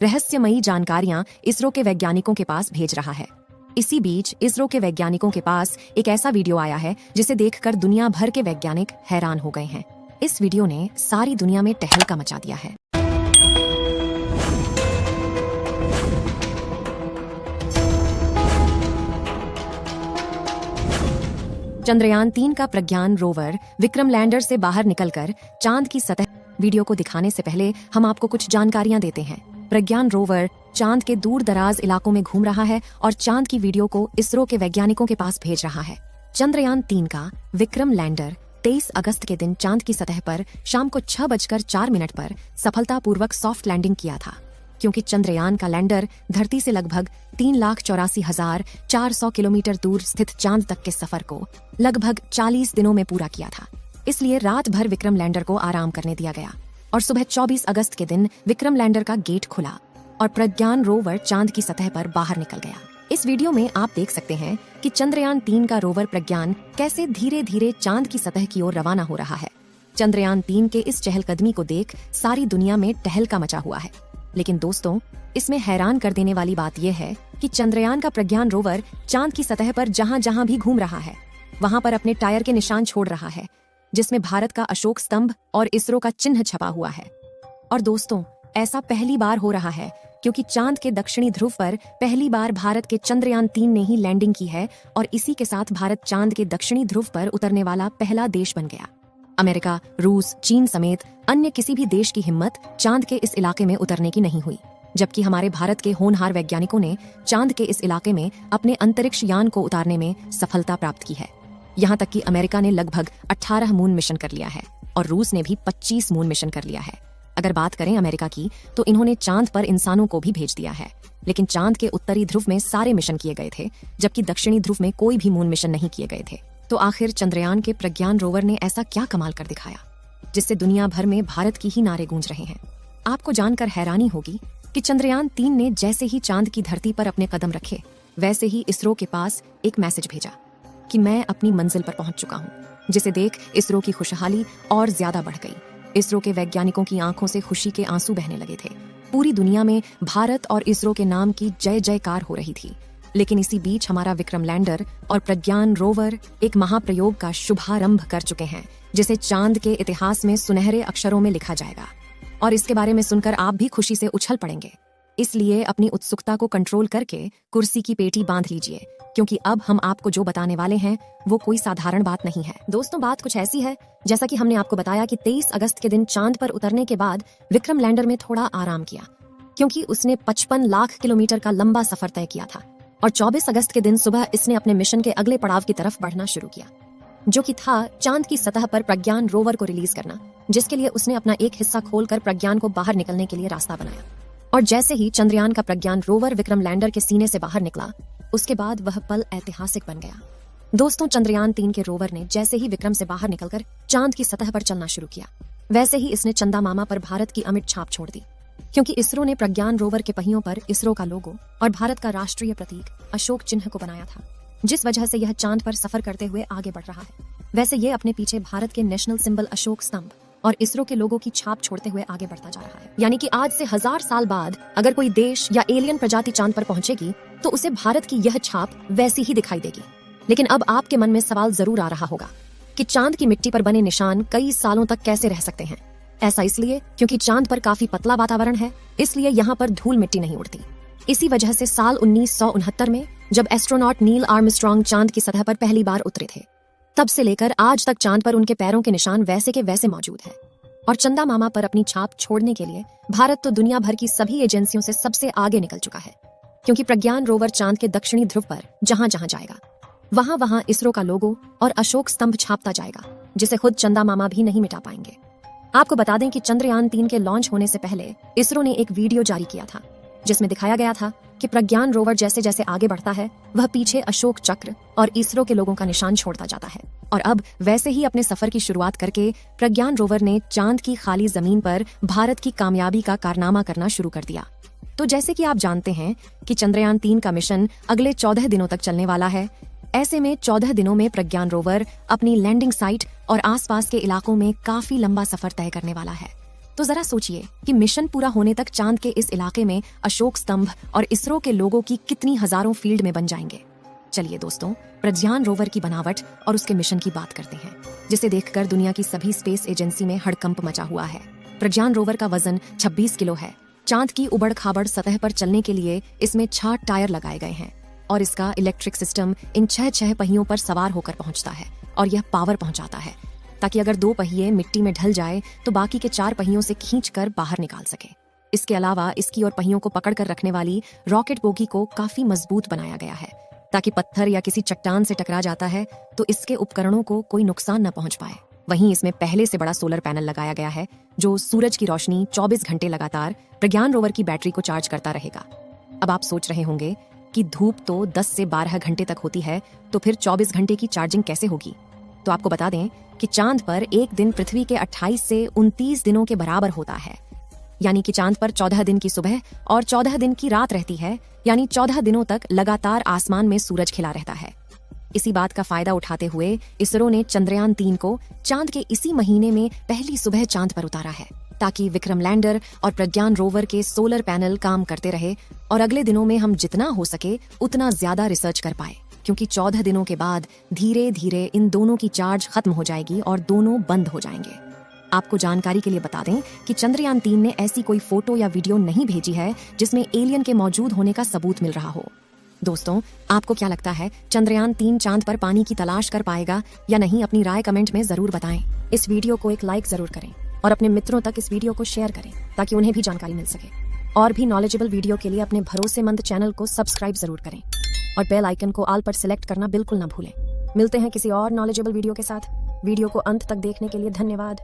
रहस्यमयी जानकारियां इसरो के वैज्ञानिकों के पास भेज रहा है। इसी बीच इसरो के वैज्ञानिकों के पास एक ऐसा वीडियो आया है जिसे देखकर दुनिया भर के वैज्ञानिक हैरान हो गए हैं। इस वीडियो ने सारी दुनिया में तहलका मचा दिया है। चंद्रयान-3 का प्रज्ञान रोवर विक्रम लैंडर से बाहर निकलकर चांद की सतह। वीडियो को दिखाने से पहले हम आपको कुछ जानकारियां देते हैं। प्रज्ञान रोवर चांद के दूर दराज इलाकों में घूम रहा है और चांद की वीडियो को इसरो के वैज्ञानिकों के पास भेज रहा है। चंद्रयान-3 का विक्रम लैंडर 23 अगस्त के दिन चांद की सतह पर शाम को 6:04 पर सफलतापूर्वक सॉफ्ट लैंडिंग किया था। क्योंकि चंद्रयान का लैंडर धरती से लगभग 3,84,400 किलोमीटर दूर स्थित चांद तक के सफर को लगभग 40 दिनों में पूरा किया था, इसलिए रात भर विक्रम लैंडर को आराम करने दिया गया और सुबह 24 अगस्त के दिन विक्रम लैंडर का गेट खुला और प्रज्ञान रोवर चांद की सतह पर बाहर निकल गया। इस वीडियो में आप देख सकते हैं कि चंद्रयान-3 का रोवर प्रज्ञान कैसे धीरे धीरे चांद की सतह की ओर रवाना हो रहा है। चंद्रयान-3 के इस चहलकदमी को देख सारी दुनिया में तहलका मचा हुआ है। लेकिन दोस्तों, इसमें हैरान कर देने वाली बात यह है कि चंद्रयान का प्रज्ञान रोवर चांद की सतह पर जहां जहां भी घूम रहा है वहां पर अपने टायर के निशान छोड़ रहा है, जिसमें भारत का अशोक स्तंभ और इसरो का चिन्ह छपा हुआ है। और दोस्तों, ऐसा पहली बार हो रहा है क्योंकि चांद के दक्षिणी ध्रुव पर पहली बार भारत के चंद्रयान-3 ने ही लैंडिंग की है और इसी के साथ भारत चांद के दक्षिणी ध्रुव पर उतरने वाला पहला देश बन गया। अमेरिका, रूस, चीन समेत अन्य किसी भी देश की हिम्मत चांद के इस इलाके में उतरने की नहीं हुई, जबकि हमारे भारत के होनहार वैज्ञानिकों ने चांद के इस इलाके में अपने अंतरिक्ष यान को उतारने में सफलता प्राप्त की है। यहाँ तक कि अमेरिका ने लगभग 18 मून मिशन कर लिया है और रूस ने भी 25 मून मिशन कर लिया है। अगर बात करें अमेरिका की, तो इन्होंने चांद पर इंसानों को भी भेज दिया है, लेकिन चांद के उत्तरी ध्रुव में सारे मिशन किए गए थे, जबकि दक्षिणी ध्रुव में कोई भी मून मिशन नहीं किए गए थे। तो आखिर चंद्रयान के प्रज्ञान रोवर ने ऐसा क्या कमाल कर दिखाया जिससे दुनिया भर में भारत की ही नारे गूंज रहे हैं। आपको जानकर हैरानी होगी कि चंद्रयान-3 ने जैसे ही चांद की धरती पर अपने कदम रखे, वैसे ही इसरो के पास एक मैसेज भेजा कि मैं अपनी मंजिल पर पहुंच चुका हूं, जिसे देख इसरो की खुशहाली और ज्यादा बढ़ गई। इसरो के वैज्ञानिकों की आंखों से खुशी के आंसू बहने लगे थे। पूरी दुनिया में भारत और इसरो के नाम की जय जयकार हो रही थी। लेकिन इसी बीच हमारा विक्रम लैंडर और प्रज्ञान रोवर एक महाप्रयोग का शुभारंभ कर चुके हैं, जिसे चांद के इतिहास में सुनहरे अक्षरों में लिखा जाएगा। और इसके बारे में सुनकर आप भी खुशी से उछल पड़ेंगे। इसलिए अपनी उत्सुकता को कंट्रोल करके कुर्सी की पेटी बांध लीजिए, क्योंकि अब हम आपको जो बताने वाले हैं वो कोई साधारण बात नहीं है। दोस्तों, बात कुछ ऐसी है जैसा कि हमने आपको बताया कि 23 अगस्त के दिन चांद पर उतरने के बाद विक्रम लैंडर में थोड़ा आराम किया, क्योंकि उसने 55 लाख किलोमीटर का लंबा सफर तय किया था। और 24 अगस्त के दिन सुबह इसने अपने मिशन के अगले पड़ाव की तरफ बढ़ना शुरू किया, जो कि था चांद की सतह पर प्रज्ञान रोवर को रिलीज करना, जिसके लिए उसने अपना एक हिस्सा खोलकर प्रज्ञान को बाहर निकलने के लिए रास्ता बनाया। और जैसे ही चंद्रयान का प्रज्ञान रोवर विक्रम लैंडर के सीने से बाहर निकला, उसके बाद वह पल ऐतिहासिक बन गया। दोस्तों, चंद्रयान-3 के रोवर ने जैसे ही विक्रम से बाहर निकलकर चांद की सतह पर चलना शुरू किया, वैसे ही इसने चंदा मामा पर भारत की अमिट छाप छोड़ दी, क्योंकि इसरो ने प्रज्ञान रोवर के पहियों पर इसरो का लोगो और भारत का राष्ट्रीय प्रतीक अशोक चिन्ह को बनाया था, जिस वजह से यह चांद पर सफर करते हुए आगे बढ़ रहा है। वैसे ये अपने पीछे भारत के नेशनल सिंबल अशोक स्तंभ और इसरो के लोगो की छाप छोड़ते हुए आगे बढ़ता जा रहा है। यानी कि आज से 1000 साल बाद अगर कोई देश या एलियन प्रजाति चांद पर पहुंचेगी तो उसे भारत की यह छाप वैसी ही दिखाई देगी। लेकिन अब आपके मन में सवाल जरूर आ रहा होगा कि चांद की मिट्टी पर बने निशान कई सालों तक कैसे रह सकते हैं। ऐसा इसलिए क्योंकि चांद पर काफी पतला वातावरण है, इसलिए यहाँ पर धूल मिट्टी नहीं उड़ती। इसी वजह से साल 1969 में जब एस्ट्रोनॉट नील आर्मस्ट्रॉन्ग चांद की सतह पर पहली बार उतरे थे, तब से लेकर आज तक चांद पर उनके पैरों के निशान वैसे के वैसे मौजूद हैं। और चंदा मामा पर अपनी छाप छोड़ने के लिए भारत तो दुनिया भर की सभी एजेंसियों से सबसे आगे निकल चुका है, क्योंकि प्रज्ञान रोवर चांद के दक्षिणी ध्रुव पर जहां जहां जाएगा वहां वहां इसरो का लोगो और अशोक स्तंभ छापता जाएगा, जिसे खुद चंदा मामा भी नहीं मिटा पाएंगे। आपको बता दें कि चंद्रयान-3 के लॉन्च होने से पहले इसरो ने एक वीडियो जारी किया था, जिसमें दिखाया गया था कि प्रज्ञान रोवर जैसे जैसे आगे बढ़ता है, वह पीछे अशोक चक्र और इसरो के लोगों का निशान छोड़ता जाता है। और अब वैसे ही अपने सफर की शुरुआत करके प्रज्ञान रोवर ने चांद की खाली जमीन पर भारत की कामयाबी का कारनामा करना शुरू कर दिया। तो जैसे कि आप जानते हैं कि चंद्रयान-3 का मिशन अगले 14 दिनों तक चलने वाला है। ऐसे में 14 दिनों में प्रज्ञान रोवर अपनी लैंडिंग साइट और आसपास के इलाकों में काफी लंबा सफर तय करने वाला है। तो जरा सोचिए कि मिशन पूरा होने तक चांद के इस इलाके में अशोक स्तंभ और इसरो के लोगों की कितनी हजारों फील्ड में बन जाएंगे। चलिए दोस्तों, प्रज्ञान रोवर की बनावट और उसके मिशन की बात करते हैं, जिसे देखकर दुनिया की सभी स्पेस एजेंसी में हड़कंप मचा हुआ है। प्रज्ञान रोवर का वजन 26 किलो है। चांद की उबड़ खाबड़ सतह पर चलने के लिए इसमें 6 टायर लगाए गए हैं और इसका इलेक्ट्रिक सिस्टम इन 6 पहियों पर सवार होकर पहुंचता है और यह पावर पहुंचाता है ताकि अगर 2 पहिए मिट्टी में ढल जाए तो बाकी के 4 पहियों से खींचकर बाहर निकाल सके। इसके अलावा इसकी और पहियों को पकड़कर रखने वाली रॉकेट बोगी को काफी मजबूत बनाया गया है ताकि पत्थर या किसी चट्टान से टकरा जाता है तो इसके उपकरणों को कोई नुकसान न पहुंच पाए। वहीं इसमें पहले से बड़ा सोलर पैनल लगाया गया है जो सूरज की रोशनी 24 घंटे लगातार प्रज्ञान रोवर की बैटरी को चार्ज करता रहेगा। अब आप सोच रहे होंगे कि धूप तो 10 से 12 घंटे तक होती है, तो फिर 24 घंटे की चार्जिंग कैसे होगी? तो आपको बता दें कि चांद पर एक दिन पृथ्वी के 28 से 29 दिनों के बराबर होता है। यानी कि चांद पर 14 दिन की सुबह और 14 दिन की रात रहती है, यानी 14 दिनों तक लगातार आसमान में सूरज खिला रहता है। इसी बात का फायदा उठाते हुए इसरो ने चंद्रयान 3 को चांद के इसी महीने में पहली सुबह चांद पर उतारा है ताकि विक्रम लैंडर और प्रज्ञान रोवर के सोलर पैनल काम करते रहे और अगले दिनों में हम जितना हो सके उतना ज्यादा रिसर्च कर पाए, क्योंकि 14 दिनों के बाद धीरे धीरे इन दोनों की चार्ज खत्म हो जाएगी और दोनों बंद हो जाएंगे। आपको जानकारी के लिए बता दें कि चंद्रयान 3 ने ऐसी कोई फोटो या वीडियो नहीं भेजी है जिसमें एलियन के मौजूद होने का सबूत मिल रहा हो। दोस्तों, आपको क्या लगता है, चंद्रयान 3 चांद पर पानी की तलाश कर पाएगा या नहीं? अपनी राय कमेंट में जरूर बताएं। इस वीडियो को एक लाइक जरूर करें और अपने मित्रों तक इस वीडियो को शेयर करें ताकि उन्हें भी जानकारी मिल सके। और भी नॉलेजेबल वीडियो के लिए अपने भरोसेमंद चैनल को सब्सक्राइब जरूर करें और बेल आइकन को ऑल पर सिलेक्ट करना बिल्कुल ना भूलें। मिलते हैं किसी और नॉलेजेबल वीडियो के साथ। वीडियो को अंत तक देखने के लिए धन्यवाद।